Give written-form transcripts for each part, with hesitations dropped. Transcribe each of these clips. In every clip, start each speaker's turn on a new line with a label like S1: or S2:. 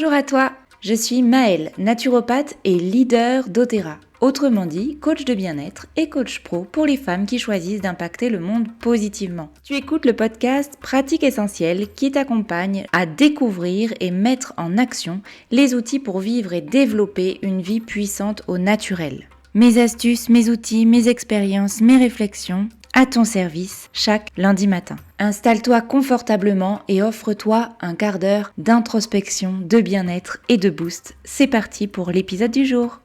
S1: Bonjour à toi, je suis Maëlle, naturopathe et leader d'Otera. Autrement dit, coach de bien-être et coach pro pour les femmes qui choisissent d'impacter le monde positivement. Tu écoutes le podcast Pratique Essentielle qui t'accompagne à découvrir et mettre en action les outils pour vivre et développer une vie puissante au naturel. Mes astuces, mes outils, mes expériences, mes réflexions à ton service chaque lundi matin. Installe-toi confortablement et offre-toi un quart d'heure d'introspection, de bien-être et de boost. C'est parti pour l'épisode du jour.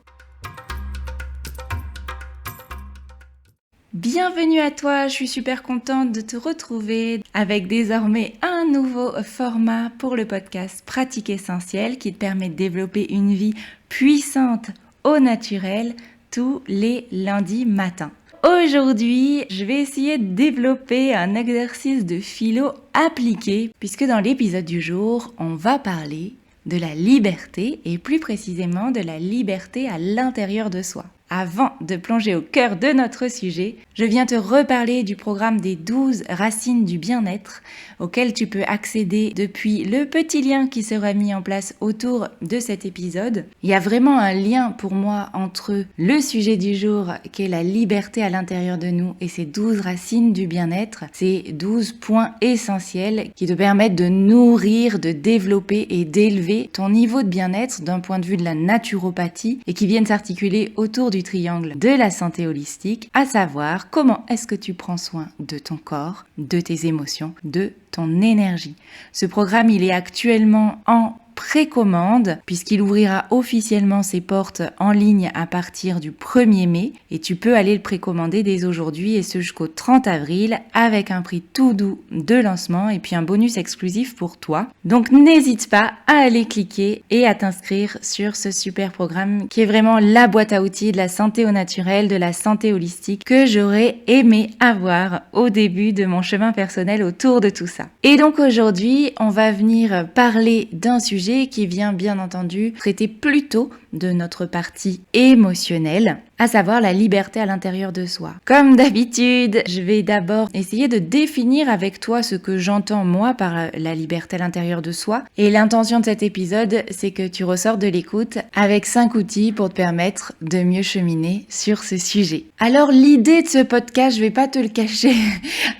S1: Bienvenue à toi, je suis super contente de te retrouver avec désormais un nouveau format pour le podcast Pratique Essentielle qui te permet de développer une vie puissante au naturel tous les lundis matins. Aujourd'hui, je vais essayer de développer un exercice de philo appliqué puisque dans l'épisode du jour, on va parler de la liberté et plus précisément de la liberté à l'intérieur de soi. Avant de plonger au cœur de notre sujet, je viens te reparler du programme des 12 racines du bien-être auquel tu peux accéder depuis le petit lien qui sera mis en place autour de cet épisode. Il y a vraiment un lien pour moi entre le sujet du jour qui est la liberté à l'intérieur de nous et ces 12 racines du bien-être, ces 12 points essentiels qui te permettent de nourrir, de développer et d'élever ton niveau de bien-être d'un point de vue de la naturopathie et qui viennent s'articuler autour du triangle de la santé holistique, à savoir comment est-ce que tu prends soin de ton corps, de tes émotions, de ton énergie. Ce programme, il est actuellement en précommande puisqu'il ouvrira officiellement ses portes en ligne à partir du 1er mai et tu peux aller le précommander dès aujourd'hui et ce jusqu'au 30 avril avec un prix tout doux de lancement et puis un bonus exclusif pour toi. Donc n'hésite pas à aller cliquer et à t'inscrire sur ce super programme qui est vraiment la boîte à outils de la santé au naturel, de la santé holistique que j'aurais aimé avoir au début de mon chemin personnel autour de tout ça. Et donc aujourd'hui, on va venir parler d'un sujet qui vient bien entendu traiter plutôt de notre partie émotionnelle, à savoir la liberté à l'intérieur de soi. Comme d'habitude, je vais d'abord essayer de définir avec toi ce que j'entends moi par la liberté à l'intérieur de soi. Et l'intention de cet épisode, c'est que tu ressors de l'écoute avec 5 outils pour te permettre de mieux cheminer sur ce sujet. Alors l'idée de ce podcast, je vais pas te le cacher,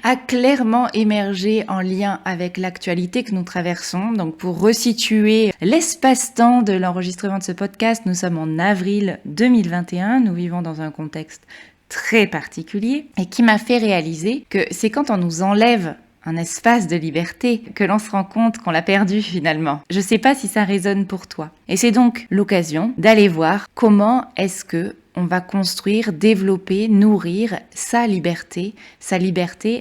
S1: a clairement émergé en lien avec l'actualité que nous traversons. Donc pour resituer l'espace-temps de l'enregistrement de ce podcast, nous sommes en avril 2021, nous vivons dans un contexte très particulier et qui m'a fait réaliser que c'est quand on nous enlève un espace de liberté que l'on se rend compte qu'on l'a perdu finalement. Je sais pas si ça résonne pour toi. Et c'est donc l'occasion d'aller voir comment est-ce que on va construire, développer, nourrir sa liberté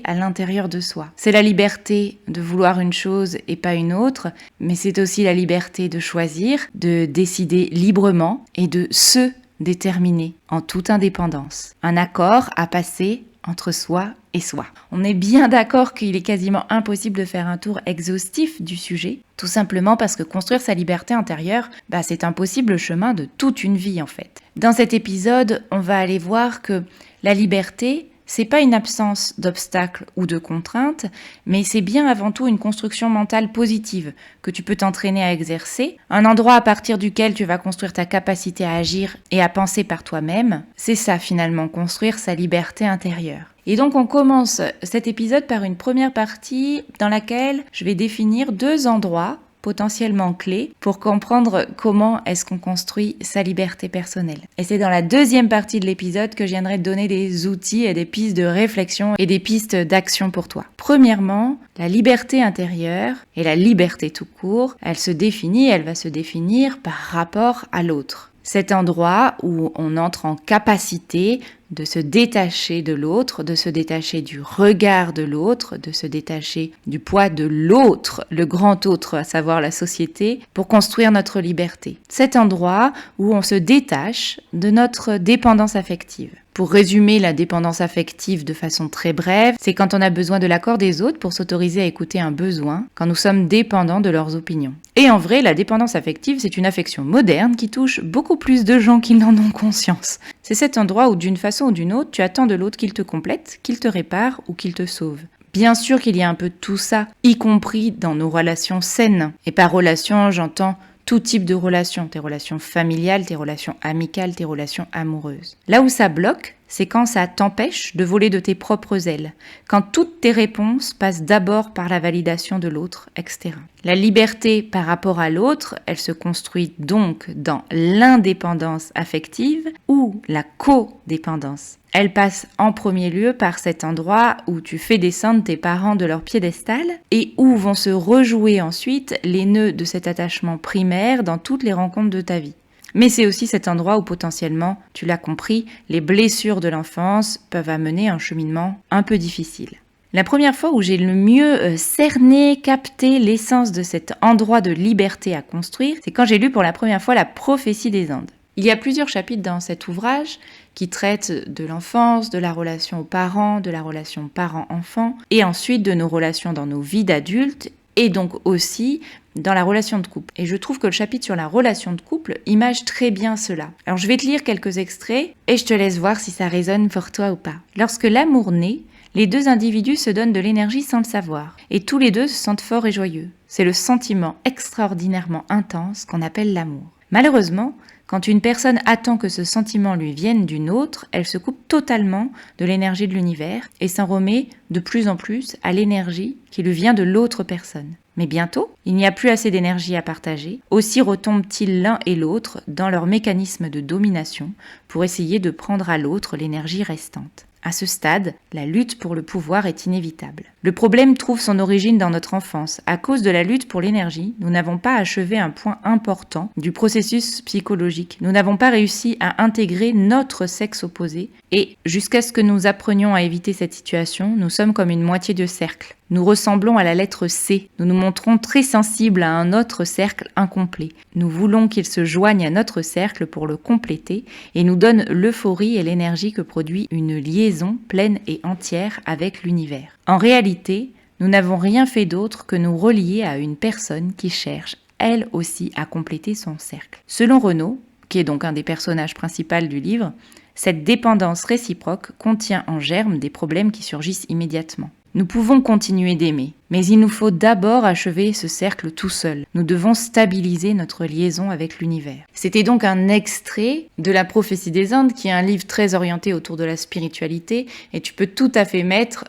S1: à l'intérieur de soi. C'est la liberté de vouloir une chose et pas une autre, mais c'est aussi la liberté de choisir, de décider librement et de se déterminer en toute indépendance. Un accord à passer entre soi et soi. On est bien d'accord qu'il est quasiment impossible de faire un tour exhaustif du sujet, tout simplement parce que construire sa liberté intérieure, c'est un possible chemin de toute une vie en fait. Dans cet épisode, on va aller voir que la liberté, c'est pas une absence d'obstacles ou de contraintes, mais c'est bien avant tout une construction mentale positive que tu peux t'entraîner à exercer, un endroit à partir duquel tu vas construire ta capacité à agir et à penser par toi-même. C'est ça finalement, construire sa liberté intérieure. Et donc on commence cet épisode par une première partie dans laquelle je vais définir 2 endroits potentiellement clés pour comprendre comment est-ce qu'on construit sa liberté personnelle. Et c'est dans la deuxième partie de l'épisode que je viendrai te donner des outils et des pistes de réflexion et des pistes d'action pour toi. Premièrement, la liberté intérieure et la liberté tout court, elle va se définir par rapport à l'autre. Cet endroit où on entre en capacité de se détacher de l'autre, de se détacher du regard de l'autre, de se détacher du poids de l'autre, le grand autre, à savoir la société, pour construire notre liberté. Cet endroit où on se détache de notre dépendance affective. Pour résumer la dépendance affective de façon très brève, c'est quand on a besoin de l'accord des autres pour s'autoriser à écouter un besoin, quand nous sommes dépendants de leurs opinions. Et en vrai, la dépendance affective, c'est une affection moderne qui touche beaucoup plus de gens qui n'en ont conscience. C'est cet endroit où d'une façon ou d'une autre, tu attends de l'autre qu'il te complète, qu'il te répare ou qu'il te sauve. Bien sûr qu'il y a un peu de tout ça, y compris dans nos relations saines. Et par relation, j'entends tout type de relations, tes relations familiales, tes relations amicales, tes relations amoureuses. Là où ça bloque, c'est quand ça t'empêche de voler de tes propres ailes, quand toutes tes réponses passent d'abord par la validation de l'autre, etc. La liberté par rapport à l'autre, elle se construit donc dans l'indépendance affective ou la codépendance. Elle passe en premier lieu par cet endroit où tu fais descendre tes parents de leur piédestal et où vont se rejouer ensuite les nœuds de cet attachement primaire dans toutes les rencontres de ta vie. Mais c'est aussi cet endroit où potentiellement, tu l'as compris, les blessures de l'enfance peuvent amener un cheminement un peu difficile. La première fois où j'ai le mieux cerné, capté l'essence de cet endroit de liberté à construire, c'est quand j'ai lu pour la première fois La prophétie des Andes. Il y a plusieurs chapitres dans cet ouvrage qui traitent de l'enfance, de la relation aux parents, de la relation parent-enfant, et ensuite de nos relations dans nos vies d'adultes, et donc aussi dans la relation de couple. Et je trouve que le chapitre sur la relation de couple image très bien cela. Alors je vais te lire quelques extraits et je te laisse voir si ça résonne pour toi ou pas. Lorsque l'amour naît, les deux individus se donnent de l'énergie sans le savoir, et tous les deux se sentent forts et joyeux. C'est le sentiment extraordinairement intense qu'on appelle l'amour. Malheureusement, quand une personne attend que ce sentiment lui vienne d'une autre, elle se coupe totalement de l'énergie de l'univers et s'en remet de plus en plus à l'énergie qui lui vient de l'autre personne. Mais bientôt, il n'y a plus assez d'énergie à partager, aussi retombent-ils l'un et l'autre dans leur mécanisme de domination pour essayer de prendre à l'autre l'énergie restante. À ce stade, la lutte pour le pouvoir est inévitable. Le problème trouve son origine dans notre enfance. À cause de la lutte pour l'énergie, nous n'avons pas achevé un point important du processus psychologique. Nous n'avons pas réussi à intégrer notre sexe opposé et jusqu'à ce que nous apprenions à éviter cette situation, nous sommes comme une moitié de cercle. Nous ressemblons à la lettre C. Nous nous montrons très sensibles à un autre cercle incomplet. Nous voulons qu'il se joigne à notre cercle pour le compléter et nous donne l'euphorie et l'énergie que produit une liaison pleine et entière avec l'univers. En réalité, nous n'avons rien fait d'autre que nous relier à une personne qui cherche, elle aussi, à compléter son cercle. Selon Renaud, qui est donc un des personnages principaux du livre, cette dépendance réciproque contient en germe des problèmes qui surgissent immédiatement. Nous pouvons continuer d'aimer, mais il nous faut d'abord achever ce cercle tout seul. Nous devons stabiliser notre liaison avec l'univers. C'était donc un extrait de La prophétie des Andes, qui est un livre très orienté autour de la spiritualité, et tu peux tout à fait mettre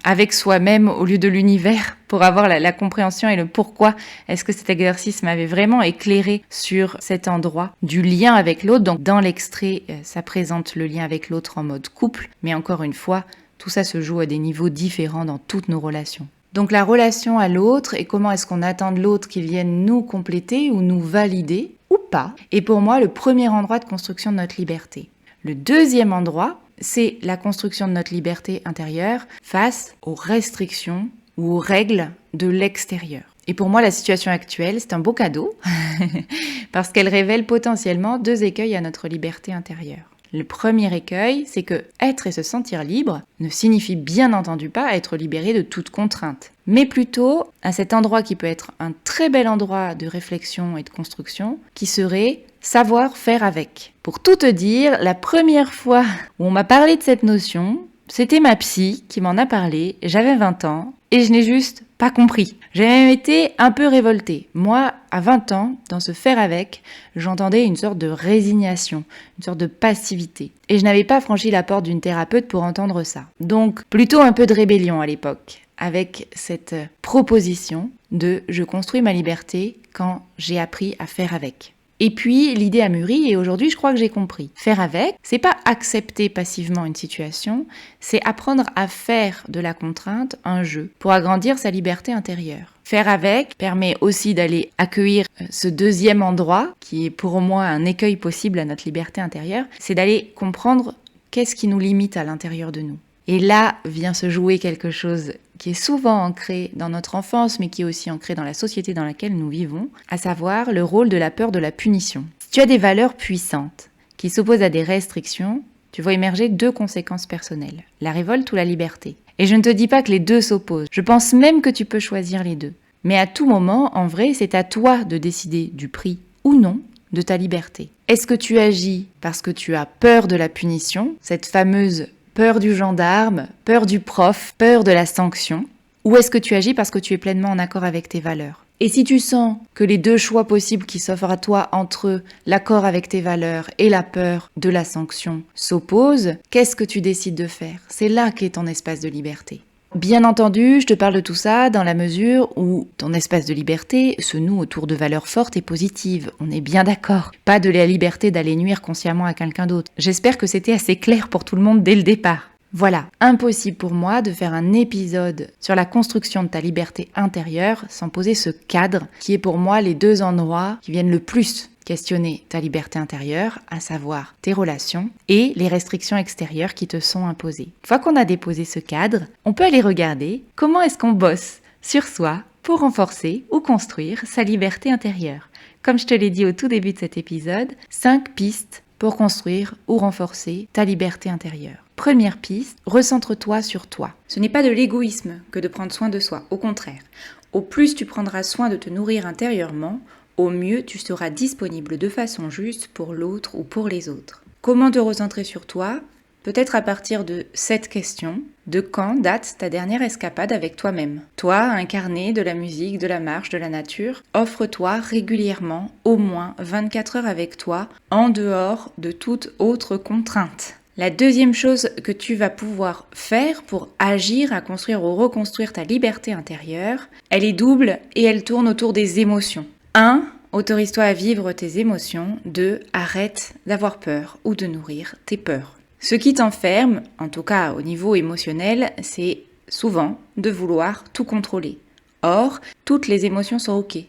S1: avec soi-même au lieu de l'univers pour avoir la compréhension et le pourquoi est-ce que cet exercice m'avait vraiment éclairé sur cet endroit du lien avec l'autre. Donc dans l'extrait, ça présente le lien avec l'autre en mode couple, mais encore une fois, tout ça se joue à des niveaux différents dans toutes nos relations. Donc la relation à l'autre et comment est-ce qu'on attend de l'autre qu'il vienne nous compléter ou nous valider ou pas est pour moi le premier endroit de construction de notre liberté. Le deuxième endroit, c'est la construction de notre liberté intérieure face aux restrictions ou aux règles de l'extérieur. Et pour moi, la situation actuelle, c'est un beau cadeau parce qu'elle révèle potentiellement deux écueils à notre liberté intérieure. Le premier écueil, c'est que être et se sentir libre ne signifie bien entendu pas être libéré de toute contrainte, mais plutôt à cet endroit qui peut être un très bel endroit de réflexion et de construction, qui serait savoir faire avec. Pour tout te dire, la première fois où on m'a parlé de cette notion, c'était ma psy qui m'en a parlé, j'avais 20 ans, et je n'ai juste pas compris. J'ai même été un peu révoltée. Moi, à 20 ans, dans ce faire avec, j'entendais une sorte de résignation, une sorte de passivité. Et je n'avais pas franchi la porte d'une thérapeute pour entendre ça. Donc, plutôt un peu de rébellion à l'époque, avec cette proposition de « je construis ma liberté quand j'ai appris à faire avec ». Et puis, l'idée a mûri et aujourd'hui, je crois que j'ai compris. Faire avec, c'est pas accepter passivement une situation, c'est apprendre à faire de la contrainte un jeu pour agrandir sa liberté intérieure. Faire avec permet aussi d'aller accueillir ce deuxième endroit, qui est pour moi un écueil possible à notre liberté intérieure, c'est d'aller comprendre qu'est-ce qui nous limite à l'intérieur de nous. Et là vient se jouer quelque chose qui est souvent ancré dans notre enfance, mais qui est aussi ancré dans la société dans laquelle nous vivons, à savoir le rôle de la peur de la punition. Si tu as des valeurs puissantes qui s'opposent à des restrictions, tu vois émerger deux conséquences personnelles, la révolte ou la liberté. Et je ne te dis pas que les deux s'opposent, je pense même que tu peux choisir les deux. Mais à tout moment, en vrai, c'est à toi de décider du prix ou non de ta liberté. Est-ce que tu agis parce que tu as peur de la punition, cette fameuse peur du gendarme, peur du prof, peur de la sanction, ou est-ce que tu agis parce que tu es pleinement en accord avec tes valeurs ? Et si tu sens que les deux choix possibles qui s'offrent à toi entre l'accord avec tes valeurs et la peur de la sanction s'opposent, qu'est-ce que tu décides de faire? C'est là qu'est ton espace de liberté. Bien entendu, je te parle de tout ça dans la mesure où ton espace de liberté se noue autour de valeurs fortes et positives. On est bien d'accord. Pas de la liberté d'aller nuire consciemment à quelqu'un d'autre. J'espère que c'était assez clair pour tout le monde dès le départ. Voilà, impossible pour moi de faire un épisode sur la construction de ta liberté intérieure sans poser ce cadre qui est pour moi les deux endroits qui viennent le plus questionner ta liberté intérieure, à savoir tes relations et les restrictions extérieures qui te sont imposées. Une fois qu'on a déposé ce cadre, on peut aller regarder comment est-ce qu'on bosse sur soi pour renforcer ou construire sa liberté intérieure. Comme je te l'ai dit au tout début de cet épisode, 5 pistes pour construire ou renforcer ta liberté intérieure. Première piste, recentre-toi sur toi. Ce n'est pas de l'égoïsme que de prendre soin de soi, au contraire. Au plus tu prendras soin de te nourrir intérieurement, au mieux tu seras disponible de façon juste pour l'autre ou pour les autres. Comment te recentrer sur toi ? Peut-être à partir de cette question, de quand date ta dernière escapade avec toi-même ? Toi, incarné de la musique, de la marche, de la nature, offre-toi régulièrement au moins 24 heures avec toi, en dehors de toute autre contrainte. La deuxième chose que tu vas pouvoir faire pour agir à construire ou reconstruire ta liberté intérieure, elle est double et elle tourne autour des émotions. 1. Autorise-toi à vivre tes émotions. 2. Arrête d'avoir peur ou de nourrir tes peurs. Ce qui t'enferme, en tout cas au niveau émotionnel, c'est souvent de vouloir tout contrôler. Or, toutes les émotions sont ok.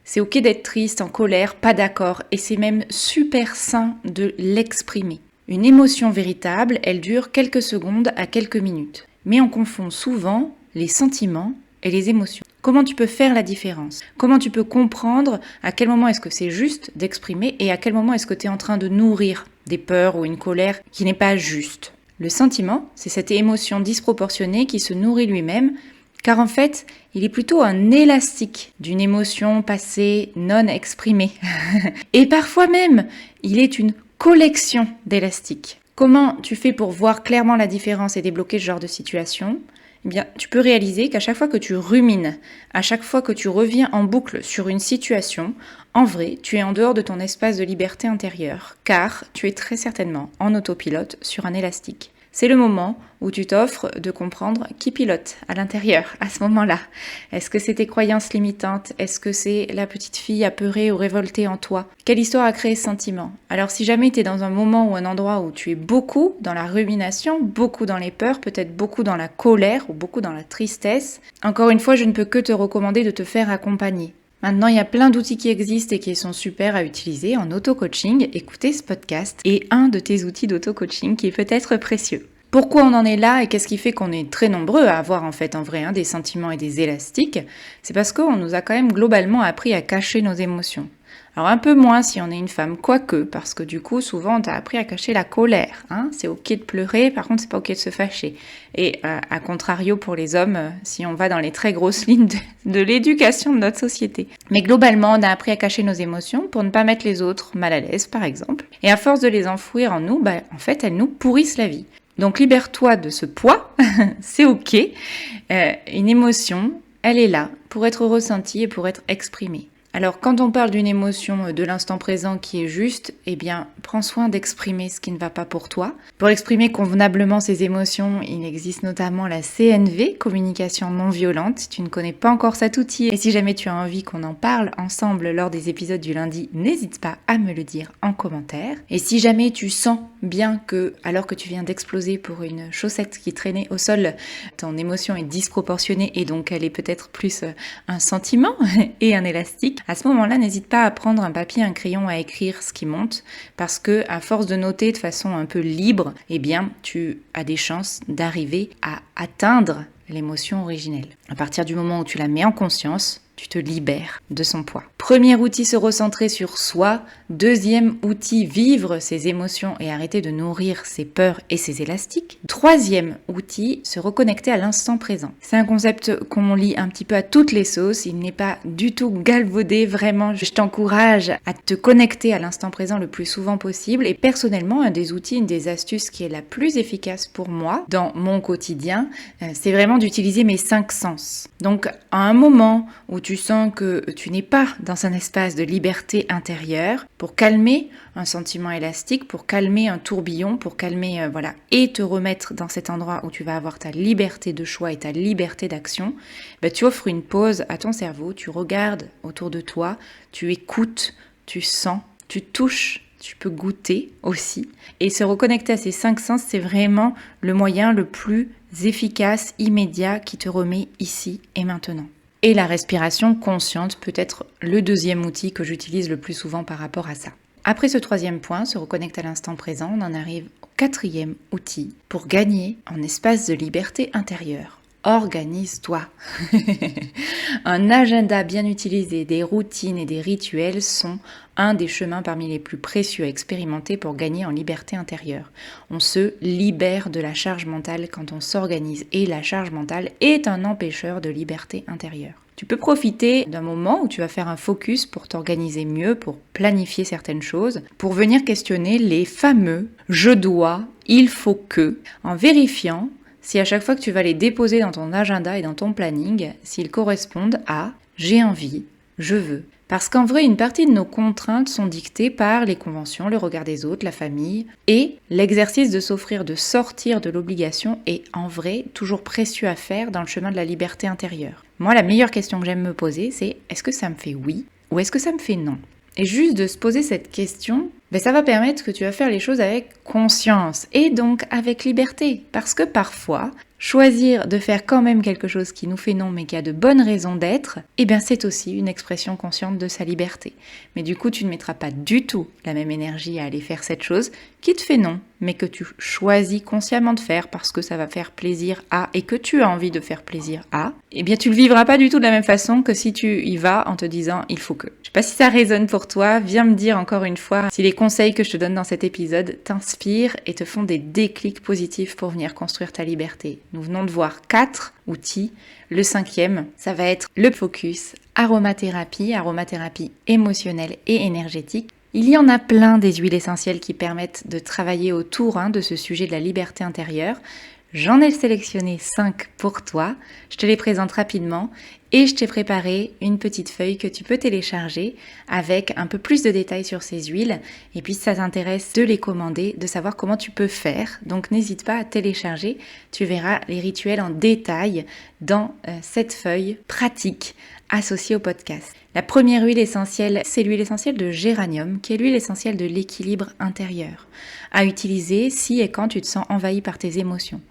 S1: C'est ok d'être triste, en colère, pas d'accord, et c'est même super sain de l'exprimer. Une émotion véritable, elle dure quelques secondes à quelques minutes. Mais on confond souvent les sentiments et les émotions. Comment tu peux faire la différence ? Comment tu peux comprendre à quel moment est-ce que c'est juste d'exprimer et à quel moment est-ce que tu es en train de nourrir des peurs ou une colère qui n'est pas juste ? Le sentiment, c'est cette émotion disproportionnée qui se nourrit lui-même, car en fait, il est plutôt un élastique d'une émotion passée non exprimée. Et parfois même, il est une collection d'élastiques. Comment tu fais pour voir clairement la différence et débloquer ce genre de situation ? Eh bien, tu peux réaliser qu'à chaque fois que tu rumines, à chaque fois que tu reviens en boucle sur une situation, en vrai, tu es en dehors de ton espace de liberté intérieure, car tu es très certainement en autopilote sur un élastique. C'est le moment où tu t'offres de comprendre qui pilote à l'intérieur, à ce moment-là. Est-ce que c'est tes croyances limitantes ? Est-ce que c'est la petite fille apeurée ou révoltée en toi ? Quelle histoire a créé ce sentiment ? Alors si jamais tu es dans un moment ou un endroit où tu es beaucoup dans la rumination, beaucoup dans les peurs, peut-être beaucoup dans la colère ou beaucoup dans la tristesse, encore une fois, je ne peux que te recommander de te faire accompagner. Maintenant, il y a plein d'outils qui existent et qui sont super à utiliser en auto-coaching. Écoutez, ce podcast est un de tes outils d'auto-coaching qui est peut-être précieux. Pourquoi on en est là et qu'est-ce qui fait qu'on est très nombreux à avoir en vrai des sentiments et des élastiques ? C'est parce qu'on nous a quand même globalement appris à cacher nos émotions. Alors un peu moins si on est une femme, quoique, parce que du coup souvent on t'a appris à cacher la colère. C'est ok de pleurer, par contre c'est pas ok de se fâcher. Et à contrario pour les hommes, si on va dans les très grosses lignes de l'éducation de notre société. Mais globalement on a appris à cacher nos émotions pour ne pas mettre les autres mal à l'aise par exemple. Et à force de les enfouir en nous, en fait elles nous pourrissent la vie. Donc libère-toi de ce poids, c'est ok. Une émotion, elle est là pour être ressentie et pour être exprimée. Alors quand on parle d'une émotion de l'instant présent qui est juste, eh bien prends soin d'exprimer ce qui ne va pas pour toi. Pour exprimer convenablement ces émotions, il existe notamment la CNV, communication non violente. Si tu ne connais pas encore cet outil et si jamais tu as envie qu'on en parle ensemble lors des épisodes du lundi, n'hésite pas à me le dire en commentaire. Et si jamais tu sens bien que, alors que tu viens d'exploser pour une chaussette qui traînait au sol, ton émotion est disproportionnée et donc elle est peut-être plus un sentiment et un élastique, à ce moment-là, n'hésite pas à prendre un papier, un crayon à écrire ce qui monte parce que à force de noter de façon un peu libre, eh bien, tu as des chances d'arriver à atteindre l'émotion originelle. À partir du moment où tu la mets en conscience, tu te libères de son poids. Premier outil, se recentrer sur soi. Deuxième outil, vivre ses émotions et arrêter de nourrir ses peurs et ses élastiques. Troisième outil, se reconnecter à l'instant présent. C'est un concept qu'on lit un petit peu à toutes les sauces. Il n'est pas du tout galvaudé, vraiment. Je t'encourage à te connecter à l'instant présent le plus souvent possible. Et personnellement, un des outils, une des astuces qui est la plus efficace pour moi dans mon quotidien, c'est vraiment d'utiliser mes 5 sens. Donc, à un moment où tu sens que tu n'es pas dans un espace de liberté intérieure, pour calmer un sentiment élastique, pour calmer un tourbillon, pour calmer, et te remettre dans cet endroit où tu vas avoir ta liberté de choix et ta liberté d'action, tu offres une pause à ton cerveau, tu regardes autour de toi, tu écoutes, tu sens, tu touches, tu peux goûter aussi. Et se reconnecter à ces 5 sens, c'est vraiment le moyen le plus efficace, immédiat, qui te remet ici et maintenant. Et la respiration consciente peut être le deuxième outil que j'utilise le plus souvent par rapport à ça. Après ce 3e point, se reconnecter à l'instant présent, on en arrive au 4e outil pour gagner en espace de liberté intérieure. Organise-toi. Un agenda bien utilisé, des routines et des rituels sont un des chemins parmi les plus précieux à expérimenter pour gagner en liberté intérieure. On se libère de la charge mentale quand on s'organise et la charge mentale est un empêcheur de liberté intérieure. Tu peux profiter d'un moment où tu vas faire un focus pour t'organiser mieux, pour planifier certaines choses, pour venir questionner les fameux « je dois »,« il faut que », en vérifiant si à chaque fois que tu vas les déposer dans ton agenda et dans ton planning, s'ils correspondent à « j'ai envie »,« je veux ». Parce qu'en vrai, une partie de nos contraintes sont dictées par les conventions, le regard des autres, la famille, et l'exercice de s'offrir, de sortir de l'obligation est en vrai toujours précieux à faire dans le chemin de la liberté intérieure. Moi, la meilleure question que j'aime me poser, c'est est-ce que ça me fait oui ou est-ce que ça me fait non ? Et juste de se poser cette question, ça va permettre que tu vas faire les choses avec conscience et donc avec liberté. Parce que parfois, choisir de faire quand même quelque chose qui nous fait non mais qui a de bonnes raisons d'être, c'est aussi une expression consciente de sa liberté. Mais du coup, tu ne mettras pas du tout la même énergie à aller faire cette chose qui te fait non, mais que tu choisis consciemment de faire parce que ça va faire plaisir à et que tu as envie de faire plaisir à, tu le vivras pas du tout de la même façon que si tu y vas en te disant il faut que. Je sais pas si ça résonne pour toi, viens me dire encore une fois si les conseils que je te donne dans cet épisode t'inspirent et te font des déclics positifs pour venir construire ta liberté. Nous venons de voir 4 outils. Le 5e, ça va être le focus, aromathérapie émotionnelle et énergétique. Il y en a plein des huiles essentielles qui permettent de travailler autour de ce sujet de la liberté intérieure. J'en ai sélectionné 5 pour toi, je te les présente rapidement et je t'ai préparé une petite feuille que tu peux télécharger avec un peu plus de détails sur ces huiles et puis si ça t'intéresse de les commander, de savoir comment tu peux faire. Donc n'hésite pas à télécharger, tu verras les rituels en détail dans cette feuille pratique associée au podcast. La première huile essentielle, c'est l'huile essentielle de géranium, qui est l'huile essentielle de l'équilibre intérieur, à utiliser si et quand tu te sens envahi par tes émotions.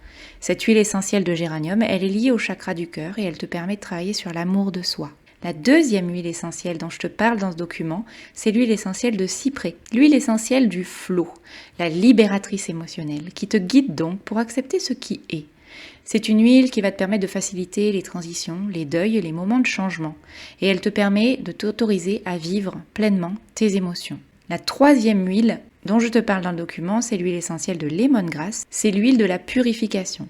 S1: Cette huile essentielle de géranium, elle est liée au chakra du cœur et elle te permet de travailler sur l'amour de soi. La deuxième huile essentielle dont je te parle dans ce document, c'est l'huile essentielle de cyprès, l'huile essentielle du flow, la libératrice émotionnelle, qui te guide donc pour accepter ce qui est. C'est une huile qui va te permettre de faciliter les transitions, les deuils et les moments de changement. Et elle te permet de t'autoriser à vivre pleinement tes émotions. La troisième huile dont je te parle dans le document, c'est l'huile essentielle de lemongrass. C'est l'huile de la purification.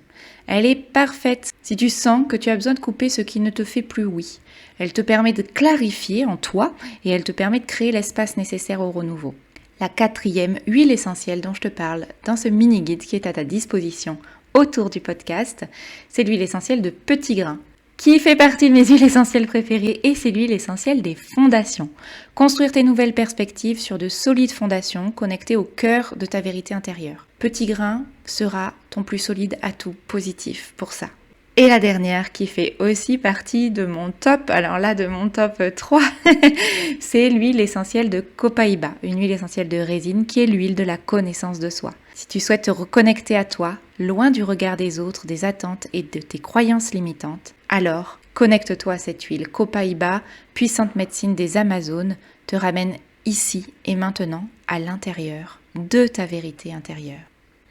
S1: Elle est parfaite si tu sens que tu as besoin de couper ce qui ne te fait plus oui. Elle te permet de clarifier en toi et elle te permet de créer l'espace nécessaire au renouveau. La quatrième huile essentielle dont je te parle dans ce mini-guide qui est à ta disposition autour du podcast, c'est l'huile essentielle de petit grain, qui fait partie de mes huiles essentielles préférées et c'est l'huile essentielle des fondations. Construire tes nouvelles perspectives sur de solides fondations connectées au cœur de ta vérité intérieure. Petit grain sera ton plus solide atout positif pour ça. Et la dernière qui fait aussi partie de mon top, alors là de mon top 3, c'est l'huile essentielle de copaïba, une huile essentielle de résine qui est l'huile de la connaissance de soi. Si tu souhaites te reconnecter à toi, loin du regard des autres, des attentes et de tes croyances limitantes, alors connecte-toi à cette huile. Copaïba, puissante médecine des Amazones, te ramène ici et maintenant à l'intérieur de ta vérité intérieure.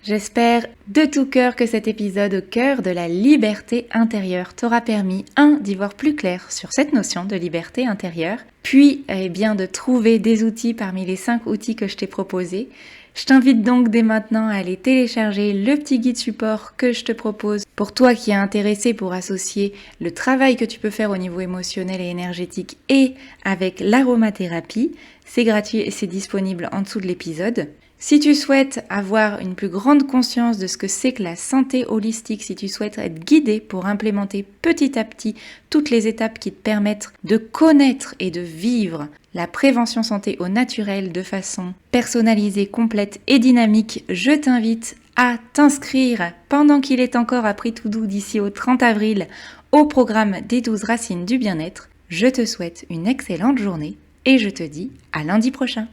S1: J'espère de tout cœur que cet épisode au cœur de la liberté intérieure t'aura permis, d'y voir plus clair sur cette notion de liberté intérieure, puis de trouver des outils parmi les 5 outils que je t'ai proposés. Je t'invite donc dès maintenant à aller télécharger le petit guide support que je te propose pour toi qui es intéressé pour associer le travail que tu peux faire au niveau émotionnel et énergétique et avec l'aromathérapie. C'est gratuit et c'est disponible en dessous de l'épisode. Si tu souhaites avoir une plus grande conscience de ce que c'est que la santé holistique, si tu souhaites être guidé pour implémenter petit à petit toutes les étapes qui te permettent de connaître et de vivre la prévention santé au naturel de façon personnalisée, complète et dynamique, je t'invite à t'inscrire pendant qu'il est encore à prix tout doux d'ici au 30 avril au programme des 12 racines du bien-être. Je te souhaite une excellente journée et je te dis à lundi prochain.